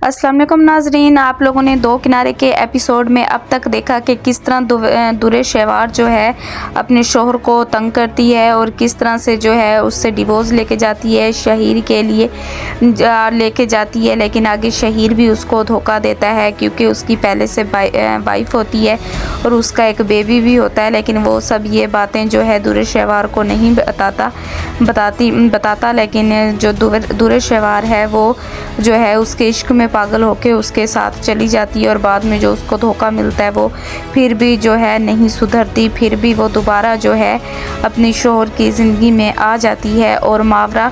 अस्सलाम वालेकुम नाजरीन, आप लोगों ने दो किनारे के एपिसोड में अब तक देखा कि किस तरह दुरे शहवार जो है अपने शोहर को तंग करती है और किस तरह से जो है उससे डिवोर्स लेके जाती है, शहीर के लिए लेके जाती है। लेकिन आगे शहीर भी उसको धोखा देता है क्योंकि उसकी पहले से वाइफ होती है और उसका एक बेबी भी होता है। लेकिन वो सब ये बातें जो है दुरे शहवार को नहीं बताता। लेकिन जो दुरे शहवार है वो जो है उसके इश्क में पागल होके उसके साथ चली जाती है और बाद में जो उसको धोखा मिलता है वो फिर भी जो है नहीं सुधरती। फिर भी वो दोबारा जो है अपनी शोहर की ज़िंदगी में आ जाती है और मावरा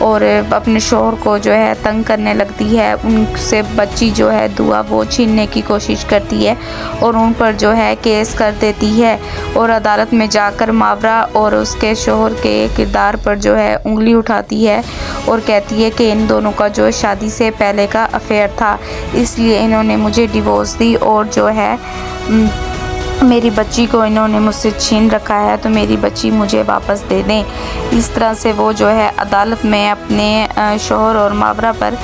और अपने शोहर को जो है तंग करने लगती है। उनसे बच्ची जो है दुआ वो छीनने की कोशिश करती है और उन पर जो है केस कर देती है और अदालत में जाकर मावरा और उसके शोहर के किरदार पर जो है उंगली उठाती है और कहती है कि इन दोनों का जो शादी से पहले का अफेयर था, इसलिए इन्होंने मुझे डिवोर्स दी और जो है मेरी बच्ची को इन्होंने मुझसे छीन रखा है, तो मेरी बच्ची मुझे वापस दे दें। इस तरह से वो जो है अदालत में अपने शोहर और मावरा पर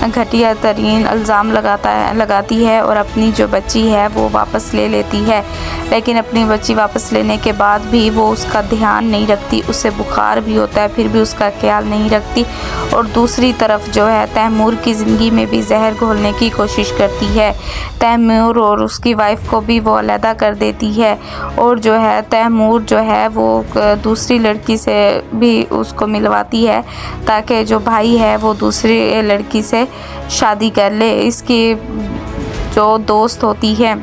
घटिया तरीन इल्ज़ाम लगाती है और अपनी जो बच्ची है वो वापस ले लेती है। लेकिन अपनी बच्ची वापस लेने के बाद भी वो उसका ध्यान नहीं रखती, उसे बुखार भी होता है फिर भी उसका ख्याल नहीं रखती। और दूसरी तरफ जो है तैमूर की ज़िंदगी में भी जहर घोलने की कोशिश करती है। तैमूर और उसकी वाइफ को भी वो अलहदा कर देती है और जो है तैमूर जो है वो दूसरी लड़की से भी उसको मिलवाती है ताकि जो भाई है वो दूसरी लड़की से शादी कर ले। इसकी जो दोस्त होती है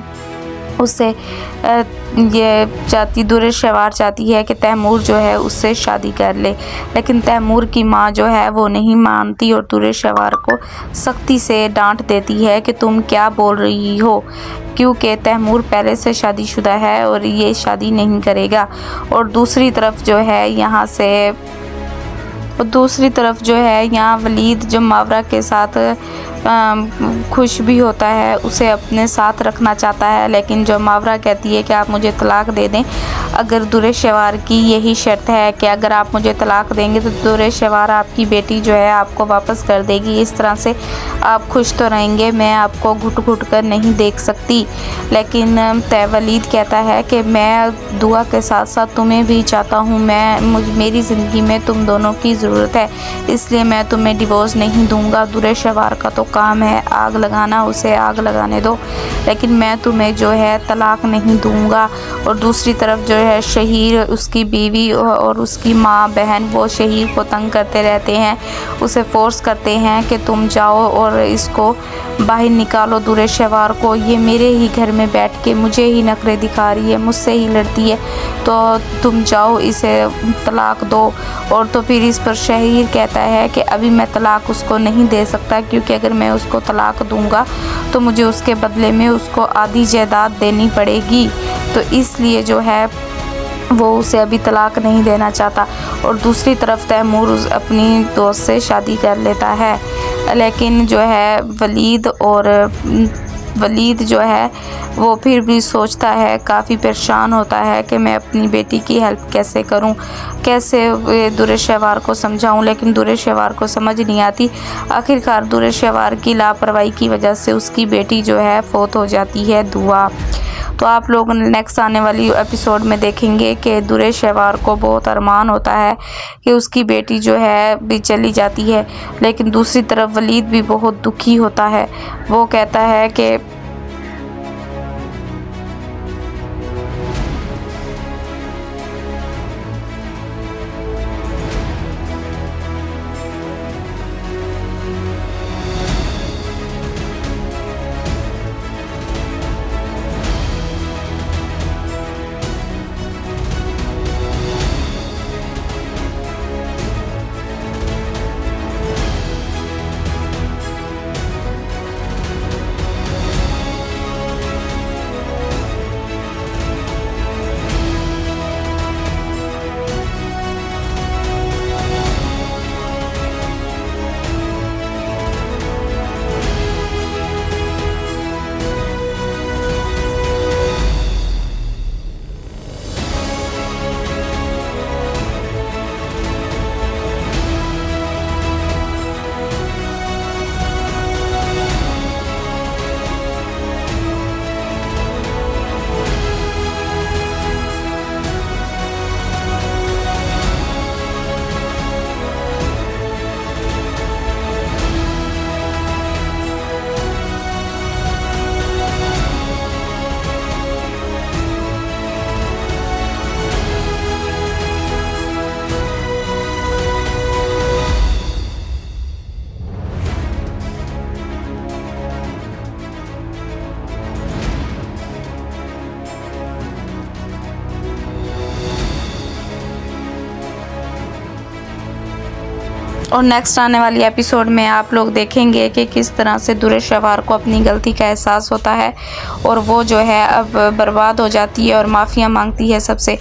उससे ये दुरे शहवार चाहती है कि तैमूर जो है उससे शादी कर ले, लेकिन तैमूर की माँ जो है वो नहीं मानती और दुरे शहवार को सख्ती से डांट देती है कि तुम क्या बोल रही हो, क्योंकि तैमूर पहले से शादीशुदा है और ये शादी नहीं करेगा। और दूसरी तरफ जो है यहाँ वलीद जो मावरा के साथ खुश भी होता है, उसे अपने साथ रखना चाहता है। लेकिन जो मावरा कहती है कि आप मुझे तलाक दे दें, अगर दुरे शहवार की यही शर्त है कि अगर आप मुझे तलाक देंगे तो दुरे शहवार आपकी बेटी जो है आपको वापस कर देगी, इस तरह से आप खुश तो रहेंगे, मैं आपको घुट घुट कर नहीं देख सकती। लेकिन वलीद कहता है कि मैं दुआ के साथ साथ तुम्हें भी चाहता हूँ, मेरी ज़िंदगी में तुम दोनों की ज़रूरत है, इसलिए मैं तुम्हें डिवोर्स नहीं दूंगा। दुरे शहवार का तो काम है आग लगाना, उसे आग लगाने दो, लेकिन मैं तुम्हें जो है तलाक नहीं दूंगा। और दूसरी तरफ जो है शहीर, उसकी बीवी और उसकी माँ बहन वो शहीर को तंग करते रहते हैं, उसे फोर्स करते हैं कि तुम जाओ और इसको बाहर निकालो दुरे शहवार को, ये मेरे ही घर में बैठ के मुझे ही नखरे दिखा रही है, मुझसे ही लड़ती है, तो तुम जाओ इसे तलाक दो। और तो फिर इस पर शहीर कहता है कि अभी मैं तलाक उसको नहीं दे सकता, क्योंकि अगर मैं उसको तलाक दूंगा तो मुझे उसके बदले में उसको आधी जायदाद देनी पड़ेगी, तो इसलिए जो है वो उसे अभी तलाक नहीं देना चाहता। और दूसरी तरफ तैमूर अपनी दोस्त से शादी कर लेता है। लेकिन जो है वलीद जो है वो फिर भी सोचता है, काफ़ी परेशान होता है कि मैं अपनी बेटी की हेल्प कैसे करूं, कैसे दुरे शहवार को समझाऊं, लेकिन दुरे शहवार को समझ नहीं आती। आखिरकार दुरे शहवार की लापरवाही की वजह से उसकी बेटी जो है फौत हो जाती है दुआ। तो आप लोग नेक्स्ट आने वाली एपिसोड में देखेंगे कि दुरे शहवार को बहुत अरमान होता है कि उसकी बेटी जो है भी चली जाती है, लेकिन दूसरी तरफ वलीद भी बहुत दुखी होता है। वो कहता है कि और नेक्स्ट आने वाली एपिसोड में आप लोग देखेंगे कि किस तरह से दुरेश व्यवहार को अपनी गलती का एहसास होता है और वो जो है अब बर्बाद हो जाती है और माफ़िया मांगती है सबसे।